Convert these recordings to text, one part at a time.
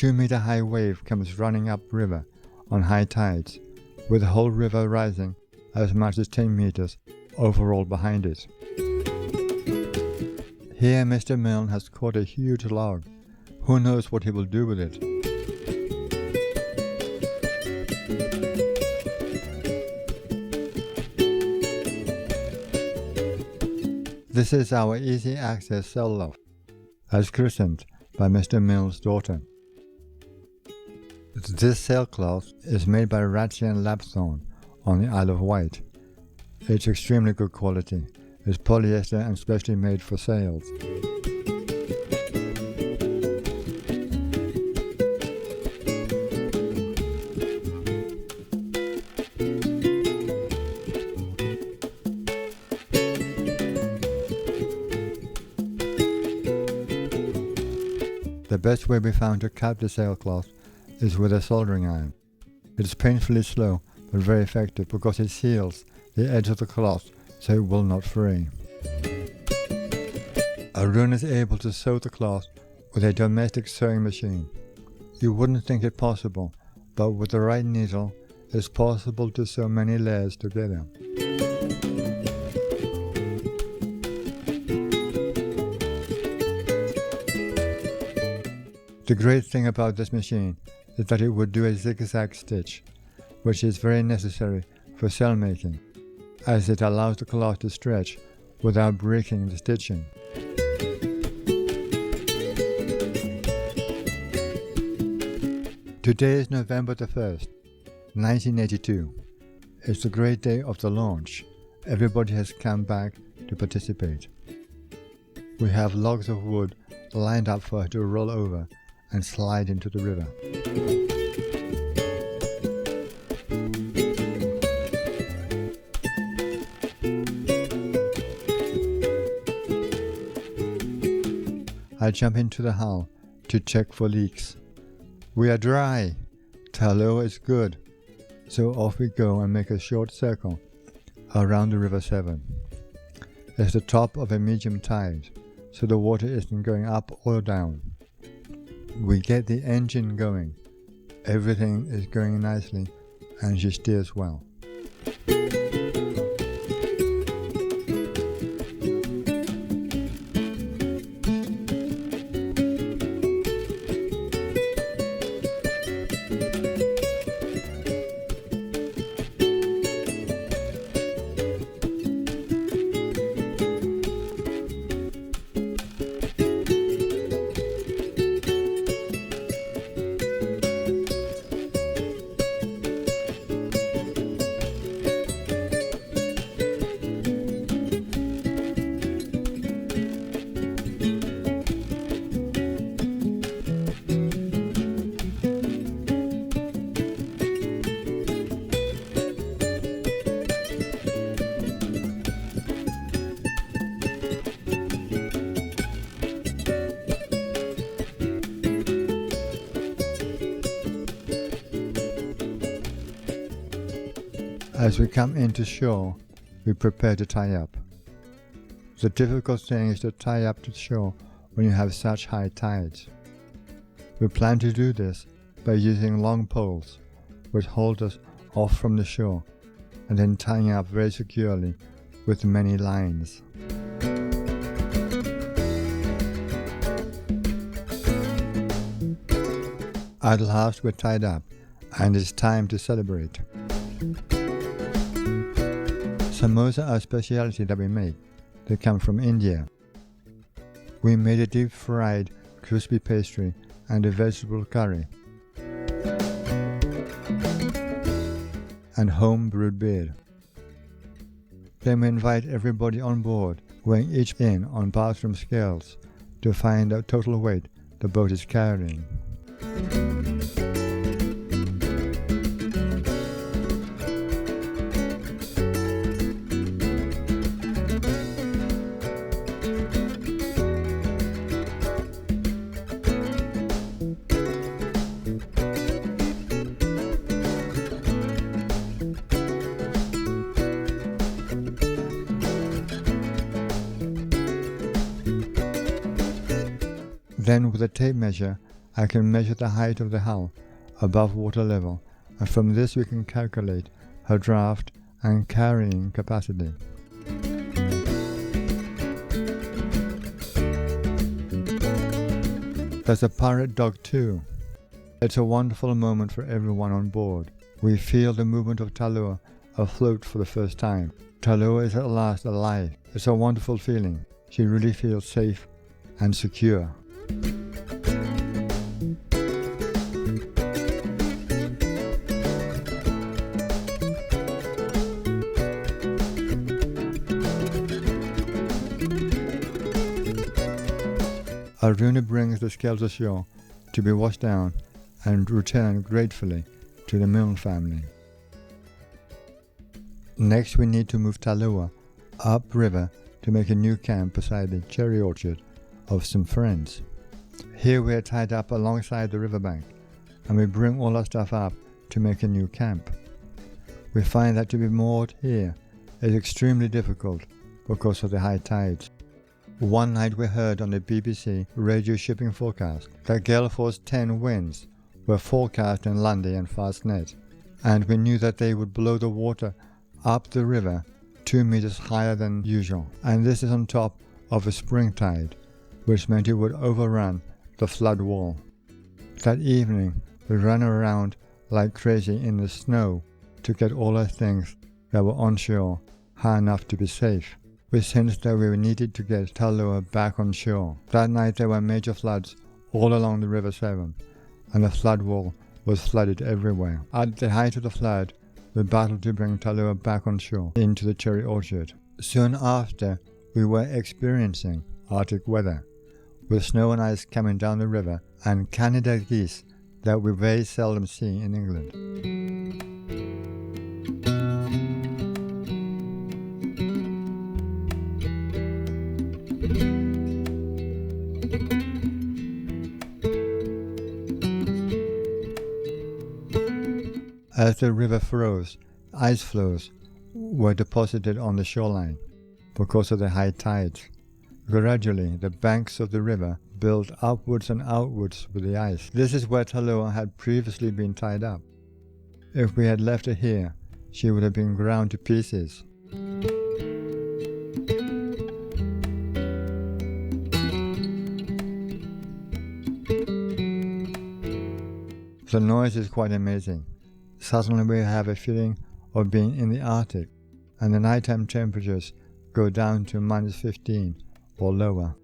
2-meter high wave comes running up river on high tides, with the whole river rising as much as 10 meters overall behind it. Here Mr. Milne has caught a huge log. Who knows what he will do with it? This is our easy access cell loft, as christened by Mr. Milne's daughter. This sailcloth is made by Ratchy and Lapthorne on the Isle of Wight. It's extremely good quality. It's polyester and specially made for sails. The best way we found to cap the sailcloth is with a soldering iron. It is painfully slow but very effective because it seals the edge of the cloth so it will not fray. Arun is able to sew the cloth with a domestic sewing machine. You wouldn't think it possible, but with the right needle it's possible to sew many layers together. The great thing about this machine is that it would do a zigzag stitch, which is very necessary for cell making, as it allows the cloth to stretch without breaking the stitching. Today is November the 1st, 1982. It's the great day of the launch. Everybody has come back to participate. We have logs of wood lined up for her to roll over and slide into the river. I jump into the hull to check for leaks. We are dry. Taulua is good. So off we go and make a short circle around the River Severn. It's the top of a medium tide, so the water isn't going up or down. We get the engine going. Everything is going nicely and she steers well. As we come into shore, we prepare to tie up. The difficult thing is to tie up to shore when you have such high tides. We plan to do this by using long poles, which hold us off from the shore, and then tying up very securely with many lines. At last we're tied up, and it's time to celebrate. Samosa are a specialty that we make. They come from India. We made a deep-fried, crispy pastry and a vegetable curry, and home-brewed beer. Then we invite everybody on board, weighing each in on bathroom scales to find the total weight the boat is carrying. Then with a tape measure, I can measure the height of the hull above water level, and from this we can calculate her draft and carrying capacity. There's a pirate dog too. It's a wonderful moment for everyone on board. We feel the movement of Taulua afloat for the first time. Taulua is at last alive. It's a wonderful feeling. She really feels safe and secure. Aruna brings the scales ashore to be washed down and returned gratefully to the Milne family. Next we need to move Taulua upriver to make a new camp beside the cherry orchard of some friends. Here we are tied up alongside the riverbank, and we bring all our stuff up to make a new camp. We find that to be moored here is extremely difficult because of the high tides. One night we heard on the BBC radio shipping forecast that gale force 10 winds were forecast in Lundy and Fastnet, and we knew that they would blow the water up the river 2 meters higher than usual, and this is on top of a spring tide, which meant it would overrun the flood wall. That evening we ran around like crazy in the snow to get all our things that were on shore high enough to be safe. We sensed that we needed to get Taulua back on shore. That night there were major floods all along the River Severn, and the flood wall was flooded everywhere. At the height of the flood, we battled to bring Taulua back on shore into the cherry orchard. Soon after, we were experiencing Arctic weather, with snow and ice coming down the river and Canada geese that we very seldom see in England. As the river froze, ice floes were deposited on the shoreline because of the high tides. Gradually, the banks of the river built upwards and outwards with the ice. This is where Taulua had previously been tied up. If we had left her here, she would have been ground to pieces. The noise is quite amazing. Suddenly we have a feeling of being in the Arctic, and the nighttime temperatures go down to -15 or lower.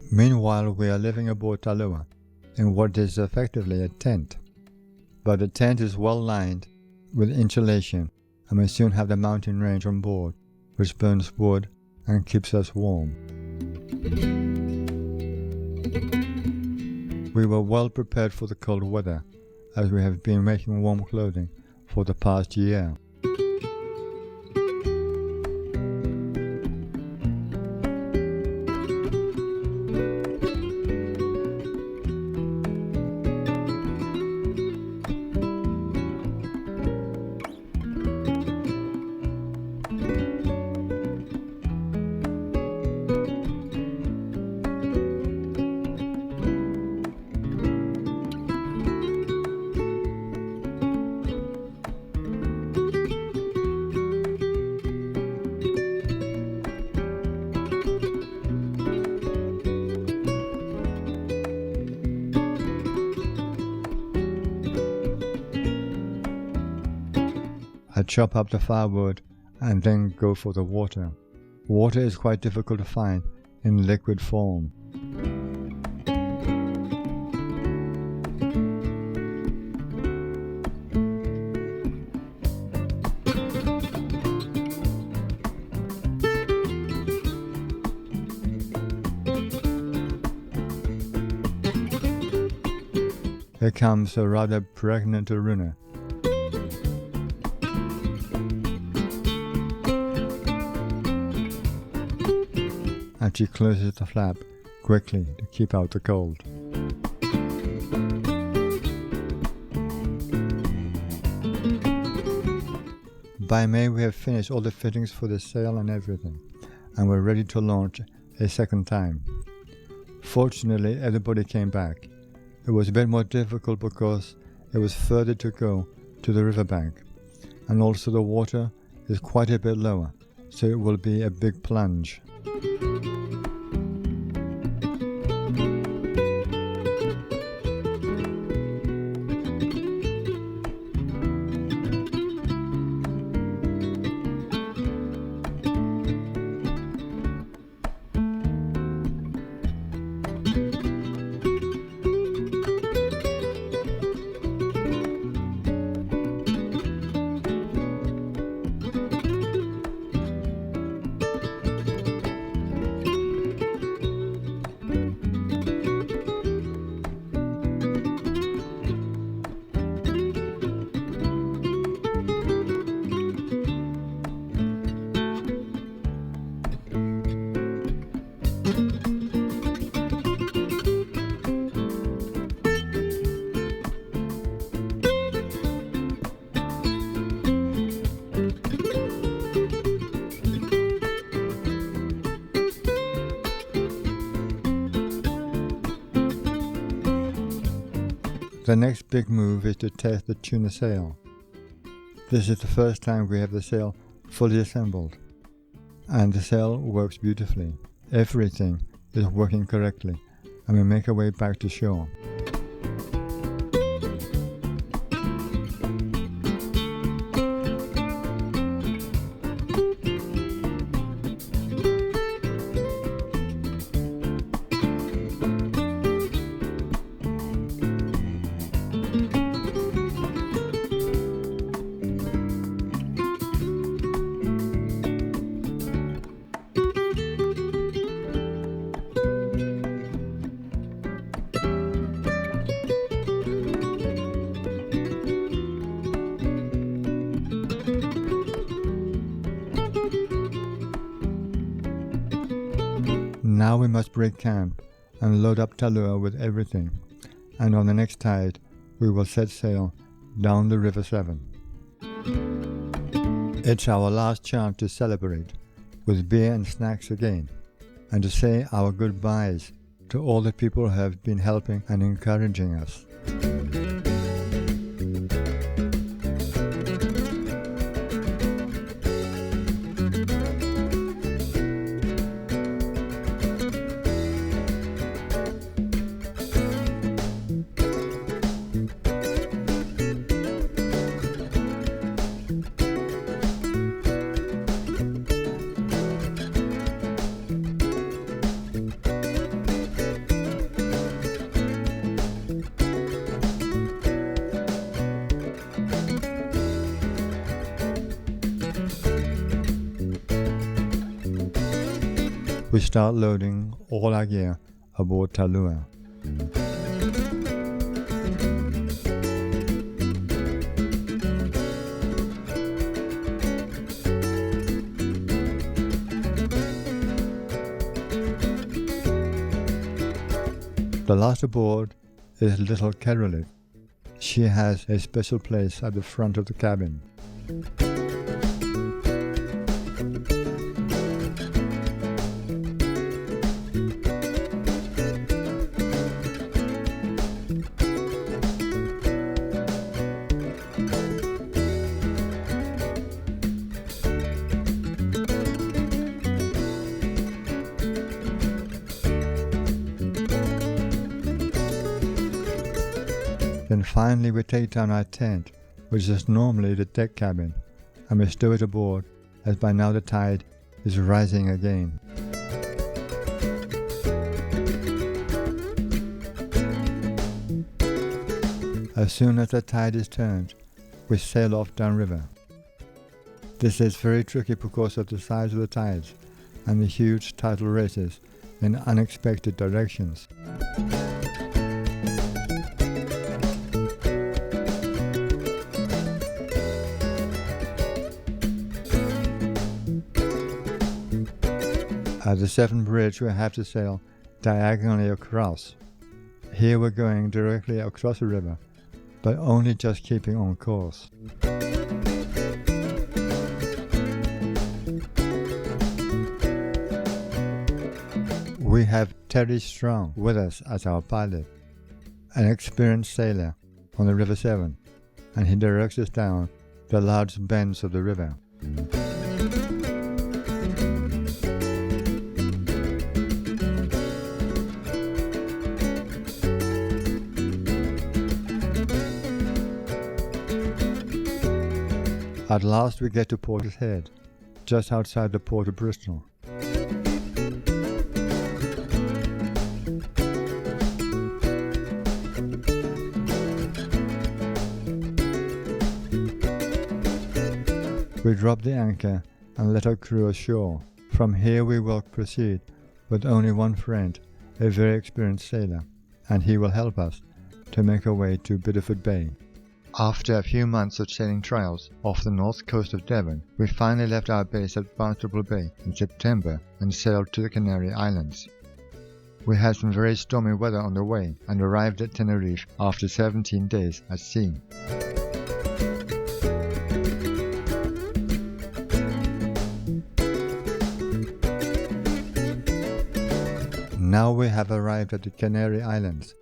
Meanwhile, we are living aboard Taulua in what is effectively a tent, but the tent is well lined with insulation, and we soon have the mountain range on board, which burns wood and keeps us warm. We were well prepared for the cold weather, as we have been making warm clothing for the past year. I chop up the firewood and then go for the water. Water is quite difficult to find in liquid form. Here comes a rather pregnant Aruna. and she closes the flap quickly to keep out the cold. By May we have finished all the fittings for the sail and everything, and we're ready to launch a second time. Fortunately, everybody came back. It was a bit more difficult because it was further to go to the riverbank, and also the water is quite a bit lower, so it will be a big plunge. The next big move is to test the tuna sail. This is the first time we have the sail fully assembled, and the sail works beautifully. Everything is working correctly, and we make our way back to shore. Now we must break camp and load up Taulua with everything, and on the next tide we will set sail down the River Severn. It's our last chance to celebrate with beer and snacks again, and to say our goodbyes to all the people who have been helping and encouraging us. We start loading all our gear aboard Taulua. The last aboard is little Caroline. She has a special place at the front of the cabin. Then finally we take down our tent, which is normally the deck cabin, and we stow it aboard, as by now the tide is rising again. As soon as the tide is turned, we sail off downriver. This is very tricky because of the size of the tides and the huge tidal races in unexpected directions. At the Severn Bridge we have to sail diagonally across. Here we're going directly across the river, but only just keeping on course. We have Terry Strong with us as our pilot, an experienced sailor on the River Severn, and he directs us down the large bends of the river. At last we get to Porter's Head, just outside the port of Bristol. We drop the anchor and let our crew ashore. From here we will proceed with only one friend, a very experienced sailor, and he will help us to make our way to Bideford Bay. After a few months of sailing trials off the north coast of Devon, we finally left our base at Barnstaple Bay in September and sailed to the Canary Islands. We had some very stormy weather on the way and arrived at Tenerife after 17 days at sea. Now we have arrived at the Canary Islands,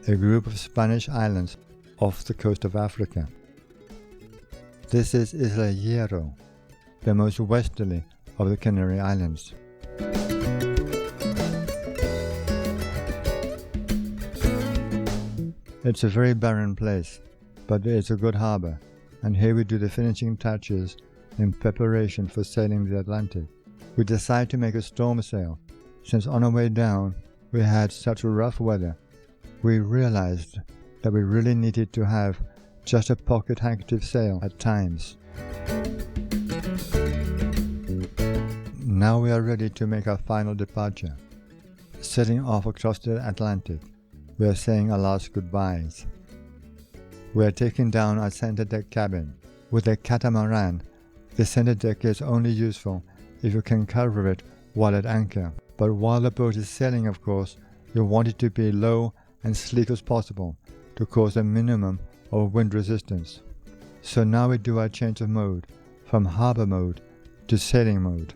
a group of Spanish islands off the coast of Africa. This is Isla Hierro, the most westerly of the Canary Islands. It's a very barren place, but it's a good harbour, and here we do the finishing touches in preparation for sailing the Atlantic. We decide to make a storm sail, since on our way down we had such rough weather. We realized that we really needed to have just a pocket handkerchief sail at times. Now we are ready to make our final departure. Setting off across the Atlantic, we are saying our last goodbyes. We are taking down our center deck cabin. With a catamaran, the center deck is only useful if you can cover it while at anchor. But while the boat is sailing, of course, you want it to be low and sleek as possible to cause a minimum of wind resistance. So now we do our change of mode from harbour mode to sailing mode.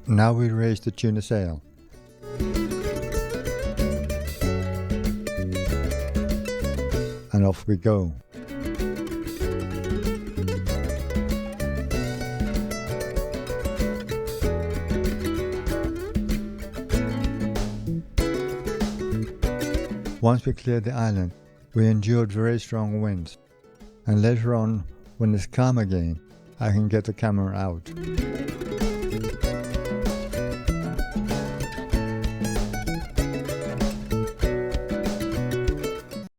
Now we raise the tuna sail. And off we go. Once we cleared the island, we endured very strong winds, and later on, when it's calm again, I can get the camera out.